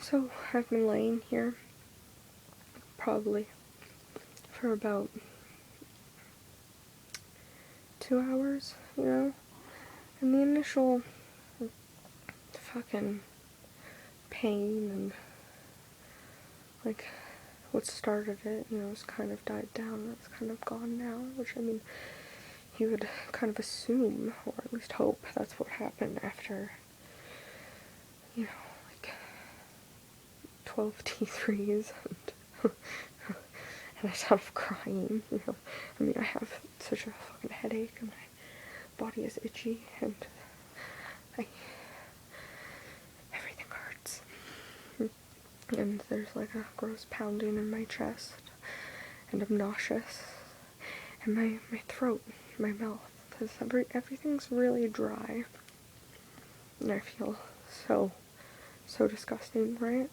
So I've been laying here probably for about 2 hours, you know? And the initial fucking pain and like what started it, you know, has kind of died down. It's kind of gone now, which I mean, you would kind of assume, or at least hope, that's what happened after, you know, like 12 T3s and I stopped crying, you know. I mean, I have such a fucking headache and my body is itchy and everything hurts. And there's like a gross pounding in my chest and I'm nauseous. And my throat, my mouth, because everything's really dry. And I feel so disgusting, right?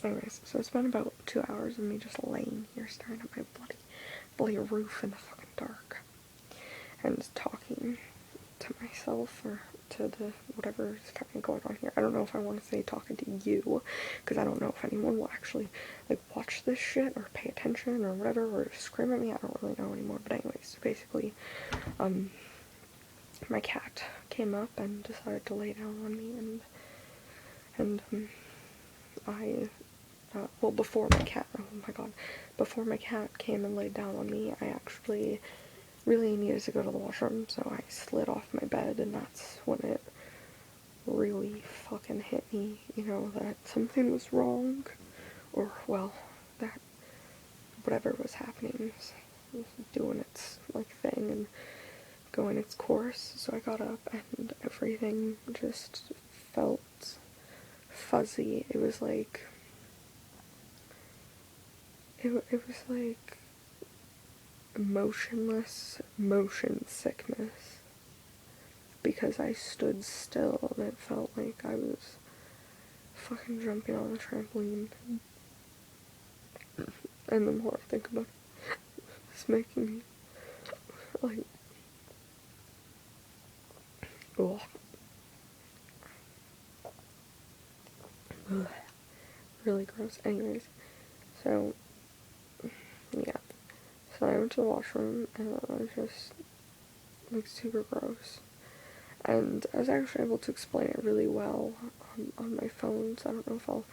Anyways, so it's been about 2 hours of me just laying here staring at my bloody roof in the fucking dark. And talking to myself or to the whatever is fucking going on here. I don't know if I want to say talking to you, because I don't know if anyone will actually like watch this shit or pay attention or whatever or scream at me. I don't really know anymore. But anyways, basically, my cat came up and decided to lay down on me, and well, before my cat, oh my god, before my cat came and laid down on me, I actually really needed to go to the washroom, so I slid off my bed, and that's when it really fucking hit me, you know, that something was wrong, or, well, that whatever was happening was doing its, like, thing, and going its course. So I got up, and everything just felt fuzzy. It was like, it was like emotionless motion sickness, because I stood still and it felt like I was fucking jumping on a trampoline. And the more I think about it, it's making me like, ugh. Ugh. Really gross. Anyways, so yeah, so I went to the washroom and it was just like super gross. And I was actually able to explain it really well on my phone, so I don't know if I'll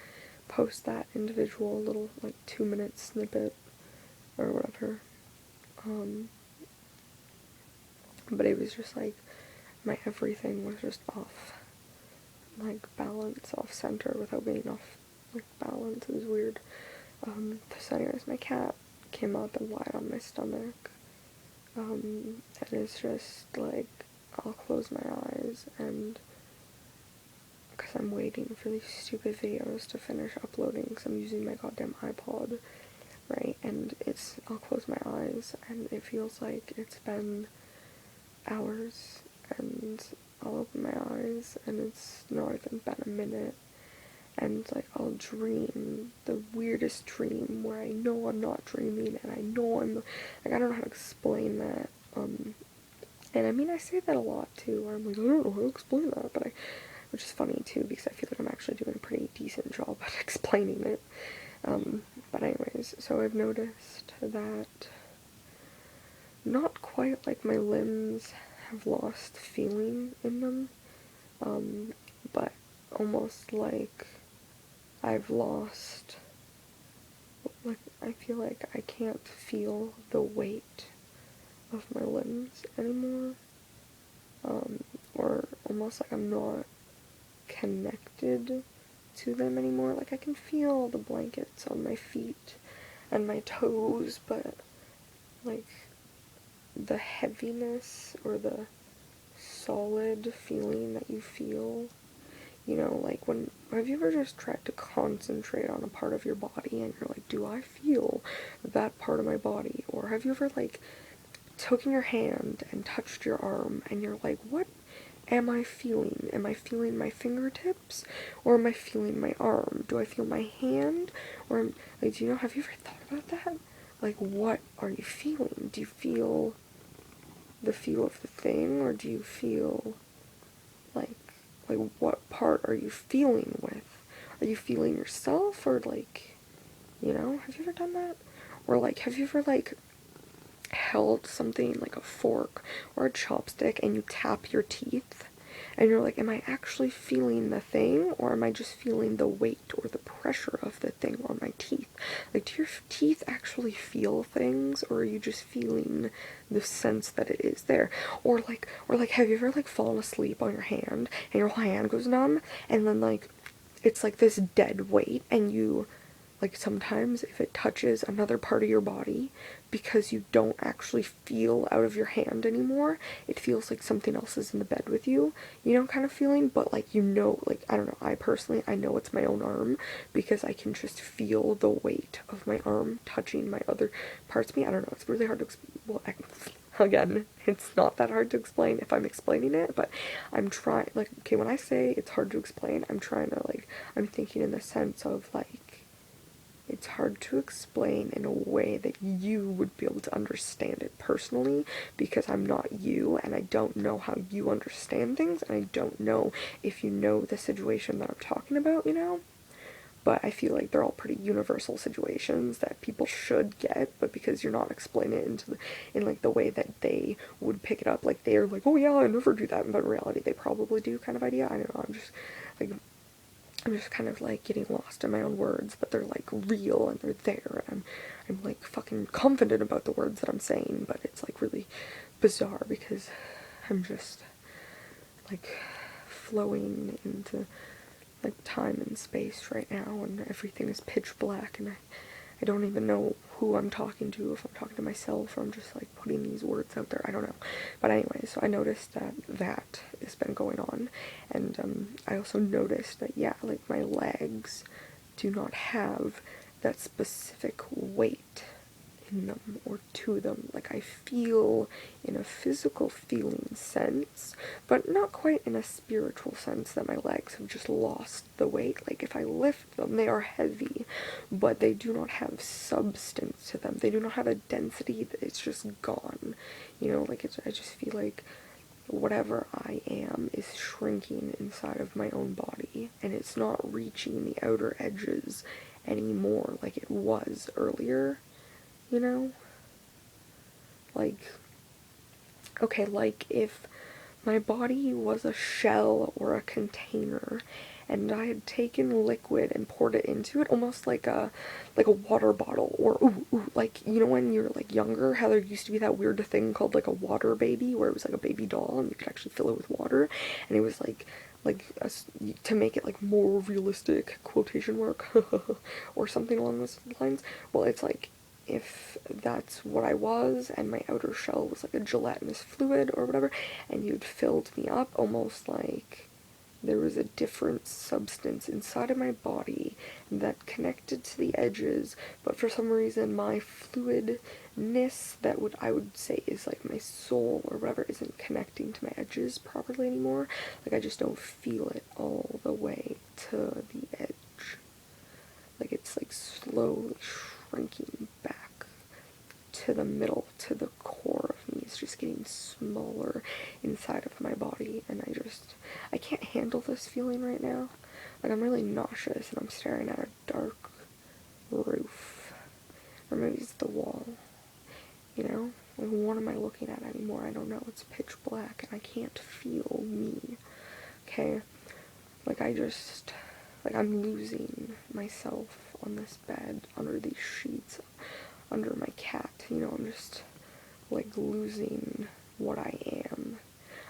post that individual little, like, 2-minute snippet or whatever. But it was just, like, my everything was just off, like, balance, off center without being off, like, balance. It was weird. So anyways, my cat came up and lied on my stomach. And it's just, like, I'll close my eyes, and because I'm waiting for these stupid videos to finish uploading, because I'm using my goddamn iPod, right, and I'll close my eyes, and it feels like it's been hours, and I'll open my eyes, and it's not even been a minute, and, like, I'll dream the weirdest dream where I know I'm not dreaming, and I know I'm, like, I don't know how to explain that, and I mean, I say that a lot, too, where I'm like, I don't know how to explain that, but which is funny, too, because I feel like I'm actually doing a pretty decent job at explaining it. But anyways, so I've noticed that not quite like my limbs have lost feeling in them, but almost like I've lost, like, I feel like I can't feel the weight of my limbs anymore, or almost like I'm not connected to them anymore. Like, I can feel the blankets on my feet and my toes, but, like, the heaviness or the solid feeling that you feel, you know, like, have you ever just tried to concentrate on a part of your body and you're like, do I feel that part of my body? Or have you ever, like, taken your hand and touched your arm and you're like, what am I feeling? Am I feeling my fingertips, or am I feeling my arm? Do I feel my hand, or, like, do you know, have you ever thought about that? Like, what are you feeling? Do you feel the feel of the thing, or do you feel, like, what part are you feeling with? are you feeling yourself, or like, you know, have you ever done that? Or like, have you ever like held something like a fork or a chopstick and you tap your teeth and you're like, am I actually feeling the thing, or am I just feeling the weight or the pressure of the thing on my teeth? Like, do your teeth actually feel things, or are you just feeling the sense that it is there? Or like have you ever like fallen asleep on your hand and your whole hand goes numb, and then like it's like this dead weight, and you, like, sometimes if it touches another part of your body, because you don't actually feel out of your hand anymore, it feels like something else is in the bed with you, you know, kind of feeling. But like, you know, like, I don't know, I personally, I know it's my own arm, because I can just feel the weight of my arm touching my other parts of me. I don't know, it's really hard to well, again, it's not that hard to explain if I'm explaining it, but I'm trying, like, okay, when I say it's hard to explain, I'm trying to, like, I'm thinking in the sense of, like, it's hard to explain in a way that you would be able to understand it personally, because I'm not you, and I don't know how you understand things, and I don't know if you know the situation that I'm talking about, you know? But I feel like they're all pretty universal situations that people should get, but because you're not explaining it in like the way that they would pick it up, like they're like, oh yeah, I never do that, but in reality they probably do, kind of idea. I don't know, I'm just kind of like getting lost in my own words, but they're like real and they're there, and I'm like fucking confident about the words that I'm saying, but it's like really bizarre because I'm just like flowing into like time and space right now, and everything is pitch black, and I don't even know who I'm talking to, if I'm talking to myself or I'm just like putting these words out there, I don't know. But anyway, so I noticed that has been going on, and I also noticed that, yeah, like my legs do not have that specific weight in them or to them. Like, I feel in a physical feeling sense, but not quite in a spiritual sense, that my legs have just lost the weight. Like, if I lift them, they are heavy, but they do not have substance to them. They do not have a density, that it's just gone. You know, like, I just feel like whatever I am is shrinking inside of my own body, and it's not reaching the outer edges anymore like it was earlier, you know? Like, okay, like if my body was a shell or a container, and I had taken liquid and poured it into it, almost like a water bottle, or like, you know, when you're like younger, how there used to be that weird thing called like a water baby, where it was like a baby doll and you could actually fill it with water, and it was like to make it like more realistic, quotation mark, or something along those lines. Well, it's like, if that's what I was, and my outer shell was like a gelatinous fluid or whatever, and you'd filled me up, almost like there was a different substance inside of my body that connected to the edges, but for some reason my fluidness, that I would say is like my soul or whatever, isn't connecting to my edges properly anymore. Like, I just don't feel it all the way to the edge. Like, it's like slowly shrinking back to the middle, to the core of me. It's just getting smaller inside of my body, and I can't handle this feeling right now. Like, I'm really nauseous, and I'm staring at a dark roof. Or maybe it's the wall, you know? Like, what am I looking at anymore? I don't know. It's pitch black, and I can't feel me. Okay? Like, I'm losing myself on this bed, under these sheets, under my cat, you know, I'm just, like, losing what I am.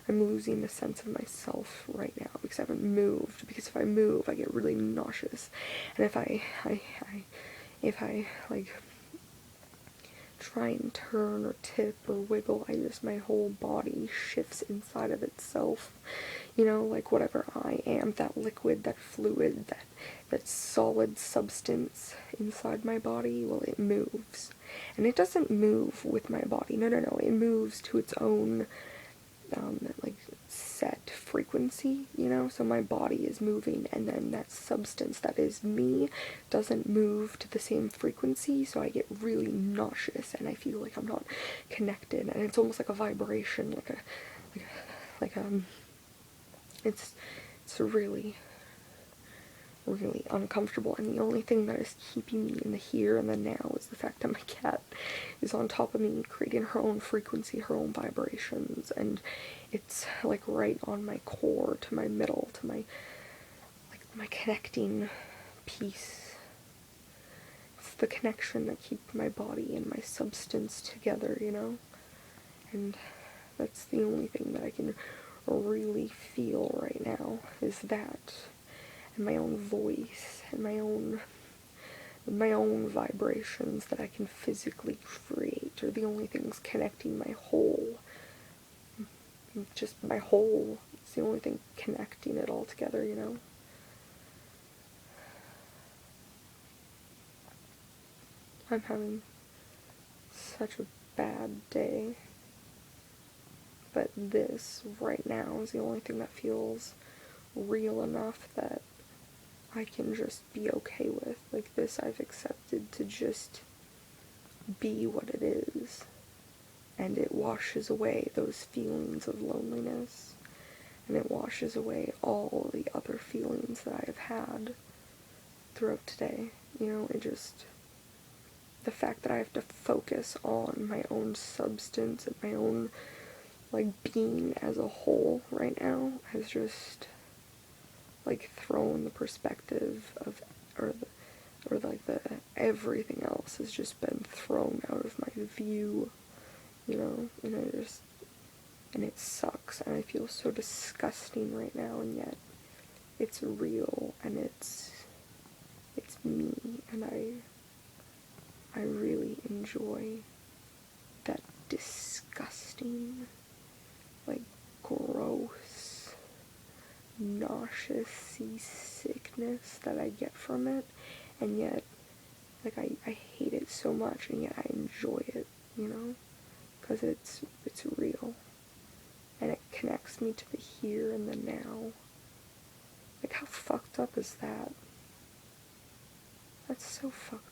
I'm losing the sense of myself right now, because I haven't moved, because if I move, I get really nauseous, and if I like, try and turn or tip or wiggle, my whole body shifts inside of itself, you know, like, whatever I am, that liquid, that fluid, that solid substance inside my body, well, it moves, and it doesn't move with my body, no, it moves to its own, like, set frequency, you know, so my body is moving, and then that substance that is me doesn't move to the same frequency, so I get really nauseous, and I feel like I'm not connected, and it's almost like a vibration, it's really really uncomfortable, and the only thing that is keeping me in the here and the now is the fact that my cat is on top of me, creating her own frequency, her own vibrations, and it's like right on my core, to my middle, to my, like, my connecting piece. It's the connection that keeps my body and my substance together, you know? And that's the only thing that I can really feel right now, is that, and my own voice, and my own vibrations that I can physically create are the only things connecting my whole, just my whole. It's the only thing connecting it all together, you know? I'm having such a bad day, but this right now is the only thing that feels real enough that I can just be okay with. Like, this I've accepted to just be what it is, and it washes away those feelings of loneliness, and it washes away all the other feelings that I have had throughout today. You know, it just, the fact that I have to focus on my own substance and my own, like, being as a whole right now has just, like, thrown the perspective of, or like the, everything else has just been thrown out of my view, you know, and it sucks, and I feel so disgusting right now, and yet it's real, and it's me, and I really enjoy that disgusting, like, gross, nauseous sickness that I get from it, and yet, like, I hate it so much, and yet I enjoy it, you know, because it's real, and it connects me to the here and the now. Like, how fucked up is that? That's so fucked